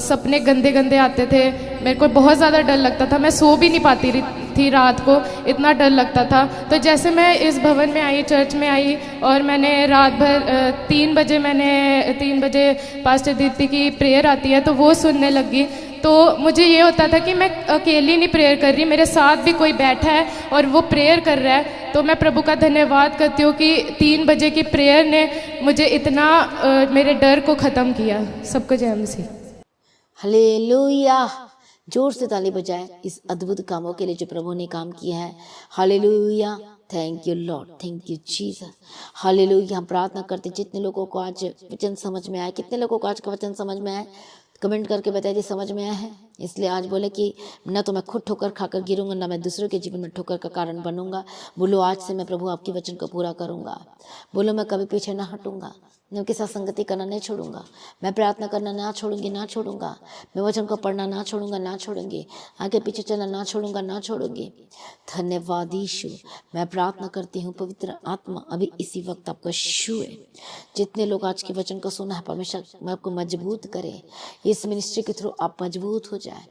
सपने गंदे गंदे आते थे, मेरे को बहुत ज़्यादा डर लगता था, मैं सो भी नहीं पाती थी रात को, इतना डर लगता था। तो जैसे मैं इस भवन में आई, चर्च में आई, और मैंने रात भर 3 बजे पास्टर दीप्ति की प्रेयर आती है तो वो सुनने लगी। तो मुझे ये होता था कि मैं अकेली नहीं प्रेयर कर रही, मेरे साथ भी कोई बैठा है और वो प्रेयर कर रहा है। तो मैं प्रभु का धन्यवाद करती हूँ कि 3 बजे की प्रेयर ने मुझे इतना मेरे डर को ख़त्म किया। सबको जय मसीह। हालेलुया। जोर से ताली बजाएं इस अद्भुत कामों के लिए जो प्रभु ने काम किया है। Hallelujah. Thank you Lord, thank you Jesus. Hallelujah. हम प्रार्थना करते जितने लोगों को आज वचन समझ में आए, कितने लोगों को आज का वचन समझ में आए, कमेंट करके बताइए समझ में आया है। इसलिए आज बोले कि न तो मैं खुद ठोकर खाकर गिरूंगा, ना मैं दूसरों के जीवन में ठोकर का कारण बनूंगा। बोलो आज से मैं प्रभु आपके वचन को पूरा करूंगा। बोलो मैं कभी पीछे ना हटूंगा, मैं उनके साथ संगति करना नहीं छोड़ूंगा, मैं प्रार्थना करना ना छोड़ूंगा, मैं वचन को पढ़ना ना छोड़ूंगी, आगे पीछे चलना ना छोड़ूंगी। धन्यवाद यीशु। मैं प्रार्थना करती हूँ पवित्र आत्मा अभी इसी वक्त आपको छुए। जितने लोग आज के वचन को सुना है, परमेश्वर मैं आपको मजबूत करे, इस मिनिस्ट्री के थ्रू आप मजबूत हो जाए,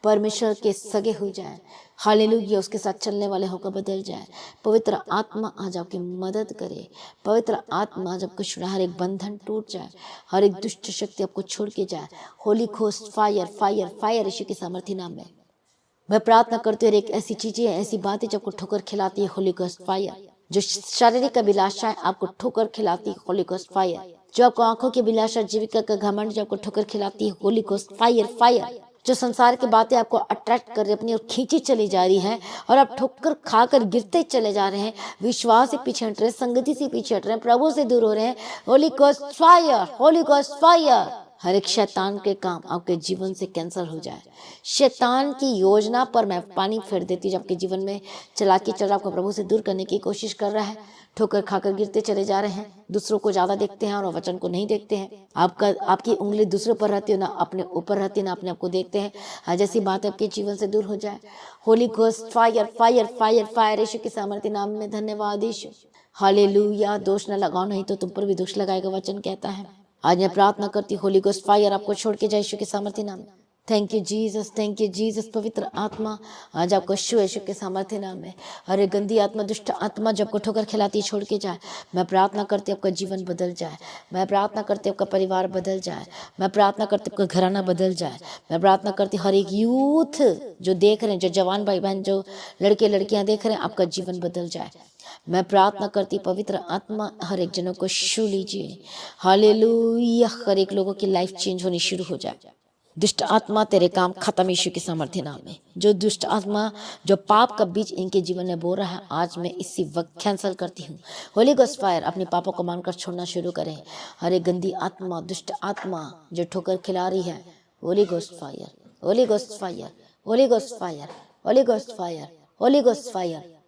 परमेश्वर के सगे हो जाए। हालेलुया। उसके साथ चलने वाले होकर बदल जाए। पवित्र आत्मा आज आपकी मदद करे। पवित्र आत्मा आज आपको छुड़ा, हर एक बंधन टूट जाए, हर एक दुष्ट शक्ति आपको छोड़ के जाए। Holy ghost fire fire fire यीशु के सामर्थ्य नाम में मैं प्रार्थना करती हूँ। एक ऐसी चीजें, ऐसी बातें जो आपको ठोकर खिलाती है, होली घोस्ट फायर। जो शारीरिक अभिलाषाएं आपको ठोकर खिलाती है, होली घोस्ट फायर। जो आपको आंखों की अभिलाषा, जीविका का घमंड जो आपको ठोकर खिलाती है, होली घोस्ट फायर फायर। जो संसार की बातें आपको अट्रैक्ट कर रही, अपनी ओर खींची चली जा रही है और आप ठोकर खाकर गिरते चले जा रहे हैं, विश्वास से पीछे हट रहे हैं, संगति से पीछे हट रहे हैं, प्रभु से दूर हो रहे हैं। Holy ghost fire, holy ghost fire. हर एक शैतान के काम आपके जीवन से कैंसिल हो जाए। शैतान की योजना पर मैं पानी फेर देती हूँ। जब आपके जीवन में चलाकी चल रहा, आपको प्रभु से दूर करने की कोशिश कर रहा है, ठोकर खाकर गिरते चले जा रहे हैं, दूसरों को ज्यादा देखते हैं और वचन को नहीं देखते हैं। आपकी उंगली दूसरों पर रहती है, ना अपने ऊपर रहती है, ना अपने आप को देखते हैं। जैसी बात आपके जीवन से दूर हो जाए। Holy ghost fire fire fire fire. यीशु के सामर्थ्य नाम में धन्यवाद यीशु। हालेलुया। दोष न लगाओ, नहीं तो तुम पर भी दोष लगाएगा, वचन कहता है। आज मैं प्रार्थना करती हूँ, होली घोस्ट फायर आपको छोड़ के जाए यीशु के सामर्थ्य नाम में। Thank you Jesus, thank you Jesus. पवित्र आत्मा आज आपको यीशु के सामर्थ्य नाम में हर गंदी आत्मा, दुष्ट आत्मा जब को ठोकर खिलाती छोड़ के जाए। मैं प्रार्थना करती आपका जीवन बदल जाए। मैं प्रार्थना करती आपका परिवार बदल जाए। मैं प्रार्थना करती आपका घराना बदल जाए। मैं प्रार्थना करती हर एक यूथ जो देख रहे हैं, जो जवान भाई बहन, जो लड़के लड़कियां देख रहे हैं, आपका जीवन बदल जाए। मैं प्रार्थना करती पवित्र आत्मा हर एक जनों को छू लीजिए। हालेलुया। हर एक लोगों की लाइफ चेंज होनी शुरू हो जाए। दुष्ट आत्मा तेरे काम खत्म यीशु के सामर्थ्य नाम में। जो दुष्ट आत्मा, जो पाप का बीज इनके जीवन में बो रहा है, आज मैं इसी वक्त कैंसल करती हूँ। होली गोस्ट फायर अपने पापों को मानकर छोड़ना शुरू करें। हर एक गंदी आत्मा, दुष्ट आत्मा जो ठोकर खिला रही है, holy ghost fire, holy ghost fire, holy ghost fire, holy ghost fire, holy ghost fire.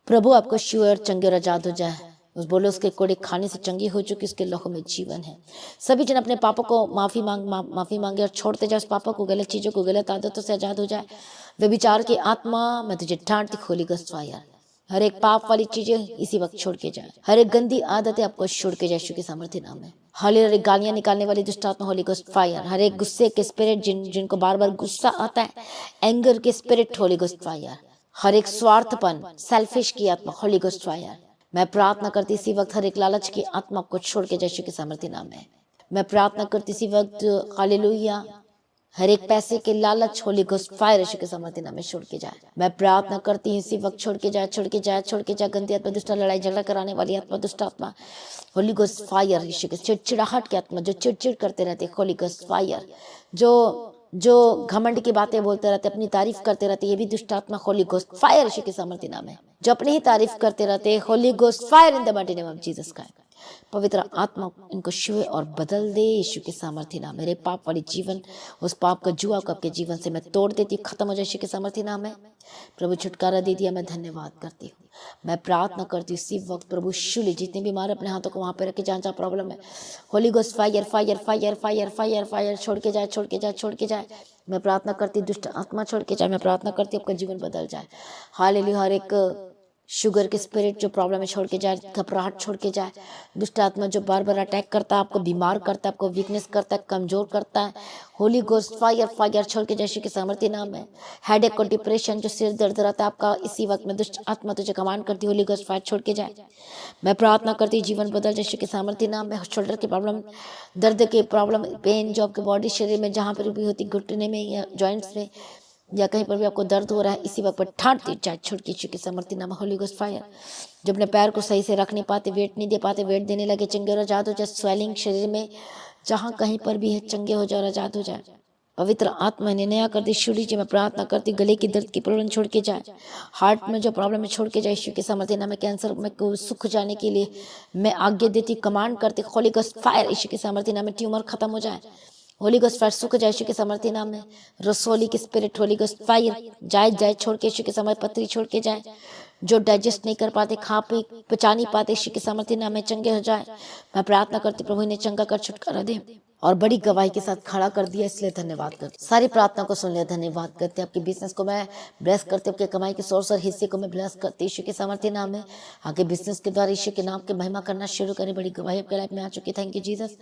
प्रभु आपको शिव और चंगे और आजाद हो जाए। उस बोले उसके कोड़े खाने से चंगी हो चुकी, उसके लहू में जीवन है। सभी जन अपने पापों को माफी मांगे और छोड़ते जाए उस पापों को, गलत चीजों को, गलत आदतों से आजाद हो जाए। वे विचार की आत्मा, मैं तुझे डांटती होली गोस्ट फायर। हर एक पाप वाली चीजें इसी वक्त छोड़ के जाए। हर एक गंदी आदतें आपको छोड़ के जाए यीशु के सामर्थ्य नाम में। हर एक गालियां निकालने वाली दुष्ट आत्मा, होली गोस्ट फायर। हर एक गुस्से के स्पिरिट, जिनको बार बार गुस्सा आता है, एंगर के स्पिरिट, होली गोस्ट फायर। हर एक स्वार्थपन, सेल्फिश की आत्मा, होली गोस्ट फायर। मैं प्रार्थना करती इसी वक्त हर एक लालच की आत्मा को छोड़ के यीशु के सामर्थ्य नाम में। मैं प्रार्थना करती इसी वक्त, हालेलुया, हर एक पैसे के लालच, होली गोस्ट फायर यीशु के सामर्थ्य नाम में छोड़ के जाए। मैं प्रार्थना करती हूँ इसी वक्त, छोड़ के जाए, छोड़ के जाए, छोड़ के जाए। गंदी आत्मा, दुष्ट लड़ाई झगड़ा कराने वाली आत्मा, दुष्ट आत्मा, होली गोस्ट फायर यीशु के। चिड़चिड़ाहट की आत्मा, जो चिड़चिड़ करते रहते, होली गोस्ट फायर। जो घमंड की बातें बोलते रहते, अपनी तारीफ करते रहते, ये भी दुष्ट आत्मा, होली गोस्ट फायर यीशु के सामर्थ्य नाम है। जो अपनी ही तारीफ करते रहते, Holi ghost fire in the mighty name of Jesus Christ. पवित्र आत्मा इनको छुए और बदल दे यीशु के सामर्थ्य नाम। मेरे पाप वाली जीवन, उस पाप का जुआ को आपके जीवन से मैं तोड़ देती, खत्म हो जाए यीशु के सामर्थ्य नाम है। प्रभु छुटकारा दे दिया, मैं धन्यवाद करती हूँ। मैं प्रार्थना करती हूँ इसी वक्त, प्रभु छू ली जितने बीमार अपने हाथों को वहां पे रखे जहाँ जहाँ प्रॉब्लम है। Holy ghost fire fire fire fire fire fire, छोड़ के जाए, छोड़ के जाए, छोड़ के जाए। मैं प्रार्थना करती दुष्ट आत्मा छोड़ के जाए। मैं प्रार्थना करती आपका जीवन बदल जाए। हालेलुया। हर एक शुगर के स्पिरिट जो प्रॉब्लम है छोड़ के जाए, घबराहट छोड़ के जाए। दुष्ट आत्मा जो बार बार अटैक करता है, आपको बीमार करता है, आपको वीकनेस करता है, कमजोर करता है, होली गोस्ट फायर फायर छोड़ के यीशु के सामर्थ्य नाम है। हेडेक और डिप्रेशन, जो सिर दर्द रहता है आपका, इसी वक्त में दुष्ट आत्मा तुझे कमांड करती, होली गोस्ट फायर छोड़ के जाए। मैं प्रार्थना करती जीवन बदल यीशु के सामर्थ्य नाम में। शोल्डर की प्रॉब्लम, दर्द की प्रॉब्लम, पेन जो आपके बॉडी शरीर में जहाँ पर भी होती, घुटने में या जॉइंट्स में या कहीं पर भी आपको दर्द हो रहा है, इसी वक्त पर ठाट दी जाए, छोड़ के यीशु के सामर्थ्य नाम, होली गोस्ट फायर। जो अपने पैर को सही से रख नहीं पाते, वेट नहीं दे पाते, वेट देने लगे, चंगे और आजाद हो जाए। स्वेलिंग शरीर में जहाँ कहीं पर भी है, चंगे हो जाए और आजाद हो जाए। पवित्र आत्मा ने नया कर दी, शुरू जी। मैं प्रार्थना करती गले की दर्द की प्रॉब्लम छोड़ के जाए, हार्ट में जो प्रॉब्लम है छोड़ के जाए यीशु के सामर्थ्य नाम में। कैंसर में को सुख जाने के लिए मैं आज्ञा देती, कमांड करती, होली गोस्ट फायर यीशु के सामर्थ्य नाम में। ट्यूमर खत्म हो जाए, होली गोस्ट फायर सुख जाए यीशु के सामर्थ्य नाम में। रसोली की स्पिरिट, होली गोस्ट फायर जाए छोड़ के यीशु के सामर्थ्य, पत्री छोड़ के जाए। जो डाइजेस्ट नहीं कर पाते, खा पी पचा नहीं पाते, यीशु के सामर्थ्य नाम में चंगे हो जाए। मैं प्रार्थना करती प्रभु ने चंगा कर छुटकारा दे और बड़ी गवाही के साथ खड़ा कर दिया, इसलिए धन्यवाद करती। सारी प्रार्थना को सुन लिया, धन्यवाद करते। आपके बिजनेस को मैं ब्लेस करती हूँ, आपके कमाई के सोर्स और हिस्से को मैं ब्लेस करती यीशु के सामर्थ्य नाम में। आगे बिजनेस के द्वारा यीशु के नाम की महिमा करना शुरू करें। बड़ी गवाही आपके लाइफ में आ चुकी। थैंक यू जीसस,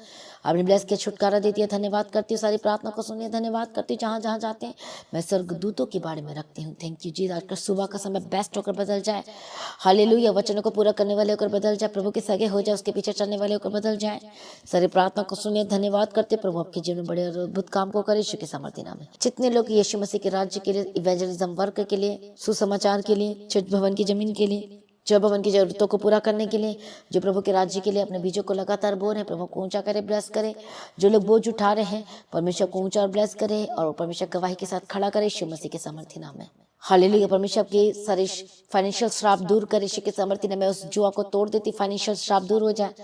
आपने ब्लेस के छुटकारा दे दिया, धन्यवाद करती हूँ। सारी प्रार्थना को सुनिए, धन्यवाद करती हूँ। जहाँ जहाँ जाते हैं मैं स्वर्गदूतों के बारे में रखती हूँ। Thank you Jesus. आज का सुबह का समय बेस्ट होकर बदल जाए। हालेलुया। वचनों को पूरा करने वाले होकर बदल जाए, प्रभु के सगे हो जाए, उसके पीछे चलने वाले होकर बदल जाए। सारी प्रार्थना को सुनिए, धन्यवाद करते। प्रभु आपके जीवन में बड़े और अद्भुत काम को करे यीशु के सामर्थ्य नाम में। जितने लोग यीशु मसीह के राज्य के लिए, इवेंजलिज्म वर्क के लिए, सुसमाचार के लिए, चर्च भवन की जमीन के लिए जो भवन की जरूरतों को पूरा करने के लिए, जो प्रभु के राज्य के लिए अपने बीजों को लगातार बो रहे हैं, प्रभु को ऊंचा करे, ब्लेस करे। जो लोग बोझ उठा रहे हैं, परमेश्वर को ऊंचा और ब्लेस करे और परमेश्वर गवाही के साथ खड़ा करे यीशु मसीह के सामर्थी नाम में। हालेलुया। परमेश्वर के सारे फाइनेंशियल श्राप दूर करे यीशु के सामर्थी नाम में। उस जुआ को तोड़ देती फाइनेंशियल श्राप दूर हो जाए।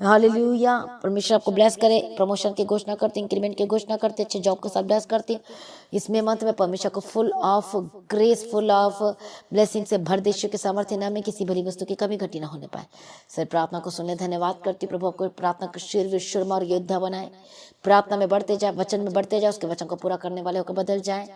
हालेलुया। परमेश्वर आपको ब्लेस करे। प्रमोशन की घोषणा करते, इंक्रीमेंट की घोषणा करते, अच्छे जॉब के साथ ब्लेस करती। इसमें मंथ में परमेश्वर को full of grace, full of blessing से भर दे यीशु के सामर्थ्य नाम में। किसी भली वस्तु की कमी घटी ना होने पाए। सर प्रार्थना को सुनने धन्यवाद करती। प्रभु आपको प्रार्थना को शीर शुरमा और योद्धा बनाए। प्रार्थना में बढ़ते जाए, वचन में बढ़ते जाए, उसके वचन को पूरा करने वाले होकर बदल जाए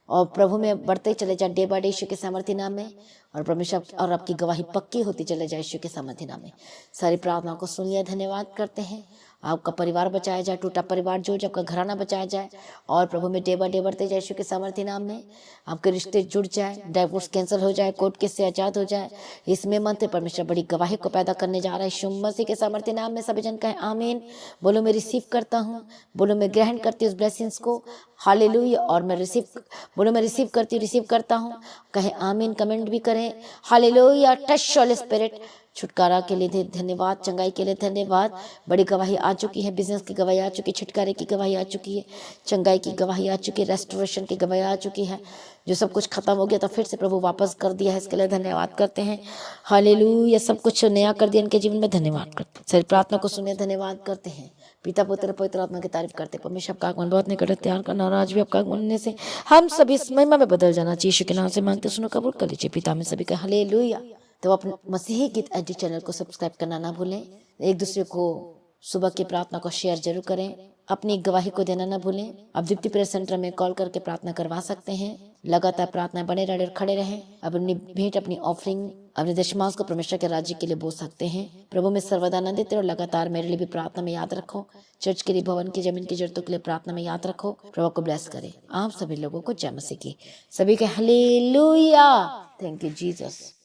और प्रभु में बढ़ते चले जाए डे बाय डे यीशु के सामर्थ्य नाम में। और परमेश्वर और आपकी गवाही पक्की होती चले जाए यीशु के सामर्थ्य नाम में। सारी प्रार्थना को सुन लिया, धन्यवाद करते हैं। आपका परिवार बचाया जाए, टूटा परिवार जो आपका घराना बचाया जाए और प्रभु में डे बाय डे बढ़ते जाए यीशु के सामर्थ्य नाम में। आपके रिश्ते जुड़ जाए, डाइवोर्स कैंसिल हो जाए, कोर्ट केस से आजाद हो जाए। इसमें मंत्र परमेश्वर बड़ी गवाही को पैदा करने जा रहा है यीशु मसीह के सामर्थ्य नाम में। सभी जन कहें आमीन। बोलो मैं रिसीव करता हूँ, बोलो मैं ग्रहण करती हूँ उस ब्लेसिंग्स को। हालेलुया। और मैं बोलो मैं रिसीव करती हूँ, रिसीव करता हूँ। कहें आमीन, कमेंट भी करें। हालेलुया। Touch Holi spirit. छुटकारा के लिए धन्यवाद, चंगाई के लिए धन्यवाद। बड़ी गवाही आ चुकी है, बिजनेस की गवाही आ चुकी है, छुटकारे की गवाही आ चुकी है, चंगाई की गवाही आ चुकी है, रेस्टोरेशन की गवाही आ चुकी है। जो सब कुछ खत्म हो गया तो फिर से प्रभु वापस कर दिया है, इसके लिए धन्यवाद करते हैं। हालेलुया। सब कुछ नया कर दिया इनके जीवन में, धन्यवाद करते हैं। सारी प्रार्थना को सुने, धन्यवाद करते हैं। पिता पुत्र पवित्र आत्मा की तारीफ करते। परमेश्वर आपका आगमन बहुत निकट है, तैयार करना और आज भी आपका आगमन होने से हम सभी इस महिमा में बदल जाना चाहिए। यीशु के नाम से मांगते सुनो, कबूल कर लीजिए। पिता में सभी का हालेलुया। तो अपने मसीही गीत एडी चैनल को सब्सक्राइब करना ना भूलें। एक दूसरे को सुबह की प्रार्थना को शेयर जरूर करें। अपनी गवाही को देना ना भूलें। आप दीप्ति प्रेयर सेंटर में कॉल करके प्रार्थना करवा सकते हैं। लगातार प्रार्थना बने रहे और खड़े रहें। अब अपनी भेंट, अपनी ऑफरिंग, अपने दशमांश को परमेश्वर के राज्य के लिए बोल सकते हैं। प्रभु में सर्वदा आनंदित और लगातार मेरे लिए भी प्रार्थना में याद रखो। चर्च के लिए, भवन की, जमीन की जरूरतों के लिए प्रार्थना में याद रखो। प्रभु को ब्लेस करे। आप सभी लोगों को जय मसीह की। सभी के हालेलुया। Thank you Jesus.